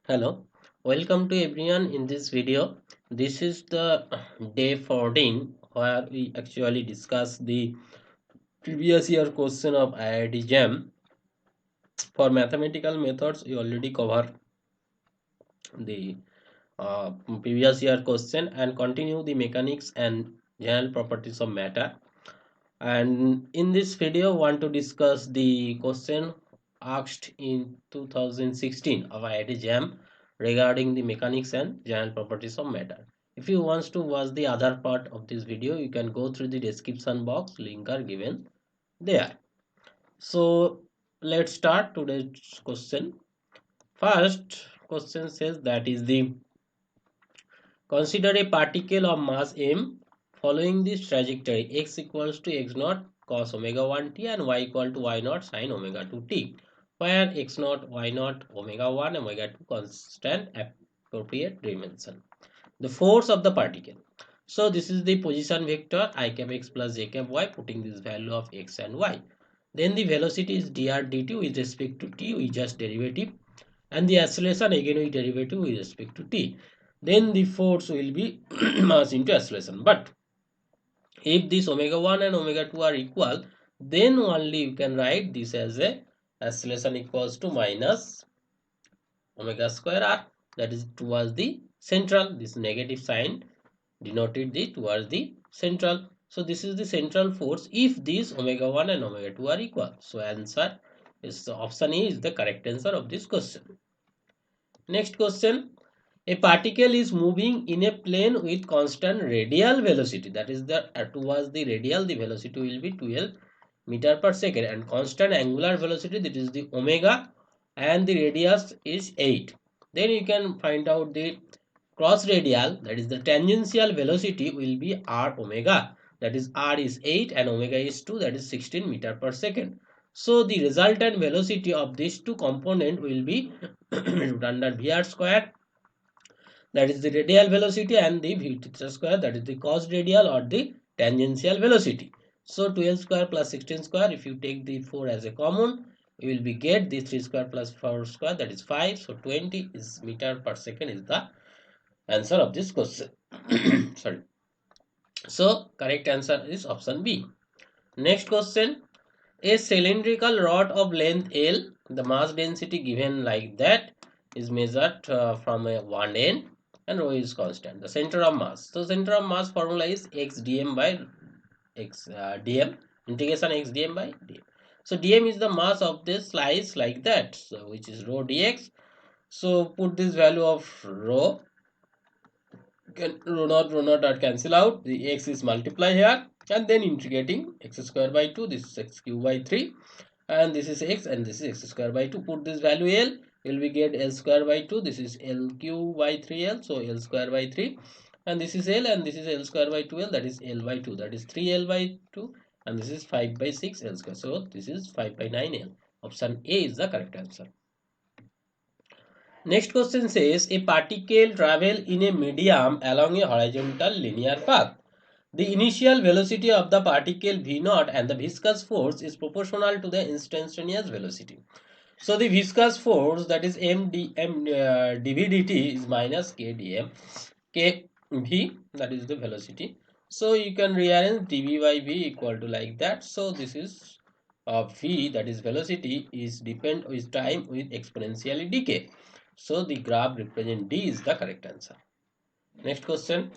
Hello, welcome to everyone in this video. This is the day 14 where we actually discuss the previous year question of IIT JAM. For mathematical methods, we already cover the previous year question and continue the mechanics and general properties of matter. And in this video, want to discuss the question asked in 2016 of IIT JAM regarding the mechanics and general properties of matter. If you want to watch the other part of this video, you can go through the description box. Link are given there. So let's start today's question. First question says that is the consider a particle of mass m following this trajectory x equals to x naught cos omega 1 t and y equal to y naught sin omega 2 t, where x naught, y naught, omega 1, omega 2 constant appropriate dimension. The force of the particle. So this is the position vector I cap x plus j cap y, putting this value of x and y. Then the velocity is dr dt with respect to t, we just derivative, and the acceleration again we derivative with respect to t. Then the force will be mass into acceleration. But if this omega 1 and omega 2 are equal, then only you can write this as a acceleration equals to minus omega square r, that is towards the central. This negative sign denoted the towards the central. So this is the central force if these omega 1 and omega 2 are equal. So answer is option A is the correct answer of this question. Next question. A particle is moving in a plane with constant radial velocity. That is the towards the radial, the velocity will be 12 meter per second, and constant angular velocity, that is the omega, and the radius is 8. Then you can find out the cross radial, that is the tangential velocity will be r omega, that is r is 8 and omega is 2, that is 16 meter per second. So the resultant velocity of these two component will be root under vr square, that is the radial velocity, and the v theta square, that is the cos radial or the tangential velocity. So 12 square plus 16 square, if you take the 4 as a common, you will be get the 3 square plus 4 square, that is 5. So 20 is meter per second is the answer of this question. Sorry. So correct answer is option B. Next question. A cylindrical rod of length L, the mass density given like that is measured from a one end, and rho is constant. The center of mass. So center of mass formula is x dm by x dm, integration x dm by dm. So dm is the mass of this slice like that, so which is rho dx. So put this value of rho, can rho naught are cancel out, the x is multiply here, and then integrating x square by 2, this is x cube by 3, and this is x and this is x square by 2. Put this value L, will we get L square by 2, this is L cube by 3L, so L square by 3, and this is L and this is L square by 2L, that is L by 2, that is 3L by 2, and this is 5 by 6 L square, so this is 5 by 9L. Option A is the correct answer. Next question says a particle travel in a medium along a horizontal linear path. The initial velocity of the particle v naught and the viscous force is proportional to the instantaneous velocity. So the viscous force, that is dv dt is minus k dm, k v, that is the velocity. So you can rearrange dv by v equal to like that. So this is v, that is velocity, is depend with time with exponentially decay. So the graph represent D is the correct answer. Next question.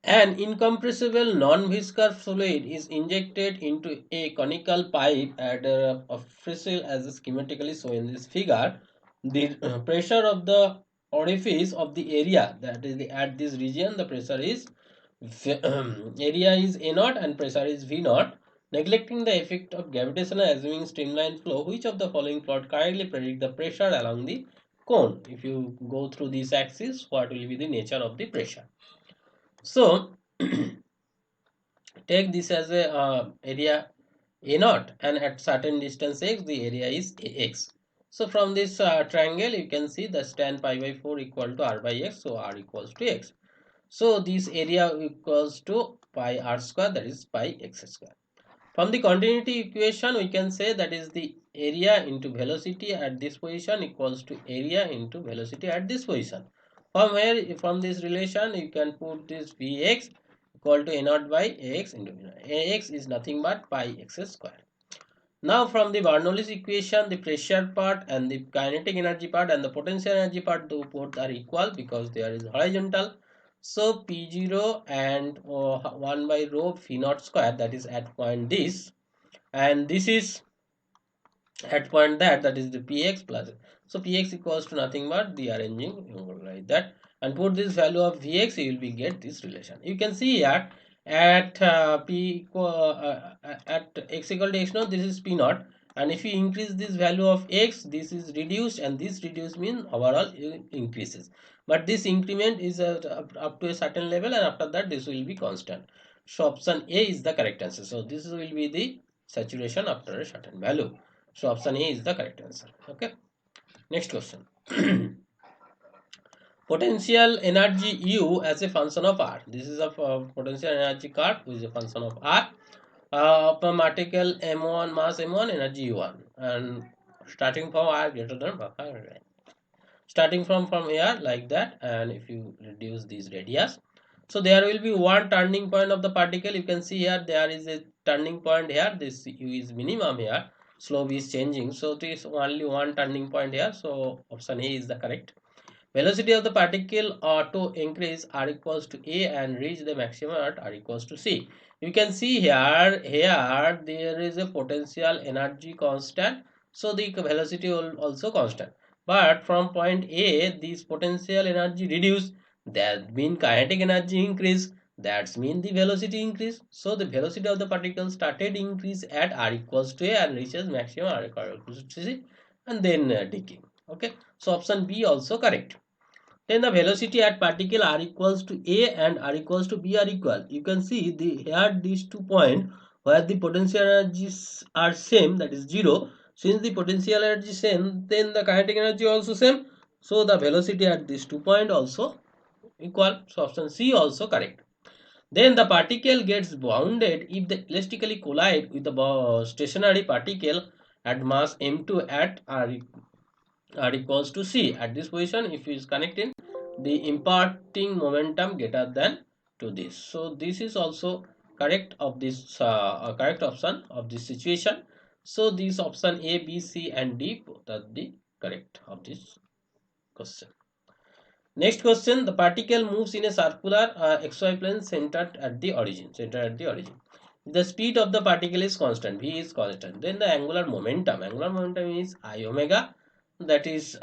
An incompressible non-viscous fluid is injected into a conical pipe at a fissile as schematically shown in this figure. The pressure of the orifice of the area, that is at this region, the pressure is area is A naught and pressure is V naught. Neglecting the effect of gravitational assuming streamline flow, which of the following plot correctly predict the pressure along the cone? If you go through this axis, what will be the nature of the pressure? So take this as a area A naught, and at certain distance x, the area is Ax. So from this triangle, you can see the tan pi by 4 equal to r by x, so r equals to x. So this area equals to pi r square, that is pi x square. From the continuity equation, we can say that is the area into velocity at this position equals to area into velocity at this position. From here, from this relation, you can put this Vx equal to a naught by ax into v naught. Ax is nothing but pi x square. Now from the Bernoulli's equation, the pressure part and the kinetic energy part and the potential energy part, both are equal because there is horizontal. So P0 and 1 by rho phi naught square, that is at point this, and this is at point that is the px plus. So px equals to nothing but the arranging like that, and put this value of vx, you will be get this relation. You can see here at at x equal to x naught, this is p naught, and if you increase this value of x, this is reduced, and this reduced means overall increases, but this increment is up to a certain level, and after that this will be constant. So option a is the correct answer. So this will be the saturation after a certain value. So option A is the correct answer. Okay. Next question. Potential energy U as a function of R. This is a potential energy curve which is a function of R. From particle M1, mass M1, energy U1, and starting from R greater than starting from here like that, and if you reduce these radius, so there will be one turning point of the particle. You can see here there is a turning point here, this u is minimum here, slope is changing, so there is only one turning point here, so option A is the correct. Velocity of the particle to increase r equals to a and reach the maximum at r equals to c. You can see here there is a potential energy constant, so the velocity will also constant. But from point A, this potential energy reduce, that mean kinetic energy increase. That's mean the velocity increase. So the velocity of the particle started increase at r equals to a and reaches maximum r equals to c, and then decay. Okay, so option B also correct. Then the velocity at particle r equals to a and r equals to b are equal. You can see here these 2 points where the potential energies are same, that is 0. Since the potential energy same, then the kinetic energy also same. So the velocity at these 2 points also equal. So option C also correct. Then the particle gets bounded if they elastically collide with the stationary particle at mass m2 at r equals to c. At this position, if it is connecting, the imparting momentum greater than to this. So this is also correct of this correct option of this situation. So this option A, B, C, and D both are the correct of this question. Next question: the particle moves in a circular xy plane centered at the origin. The speed of the particle is constant. V is constant. Then the angular momentum. Angular momentum is I omega. That is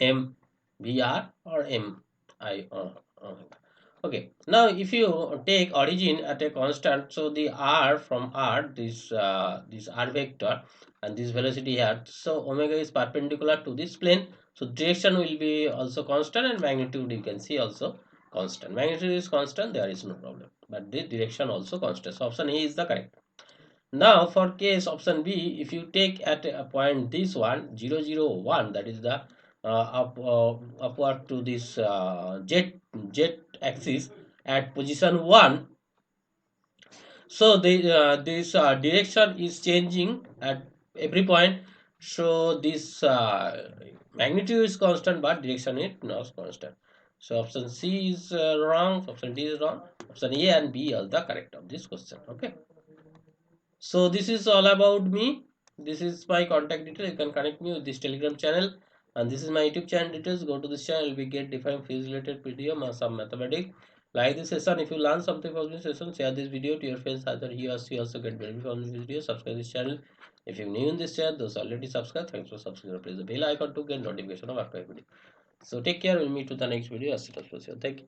M V R or M I omega. Okay, now if you take origin at a constant, so the r from r, this r vector and this velocity here, so omega is perpendicular to this plane, so direction will be also constant, and magnitude you can see also constant. Magnitude is constant, there is no problem, but the direction also constant. So option A is the correct. Now for case option B, if you take at a point this one 0 0 1, that is the upward to this jet axis at position 1, so the this direction is changing at every point, so this magnitude is constant but direction is not constant. So option C is wrong, option D is wrong, option A and B are the correct of this question. Okay, so this is all about me. This is my contact detail. You can connect me with this Telegram channel, and this is my YouTube channel details. Go to this channel, we get different physics related video, some mathematics. Like this session. If you learn something from this session, share this video to your friends. Either he or she also get benefit from this video. Subscribe this channel. If you're new in this channel, those already subscribed, thanks for subscribing. Press the bell icon to get notification of after video. So take care. We'll meet to the next video as soon as possible. Thank you.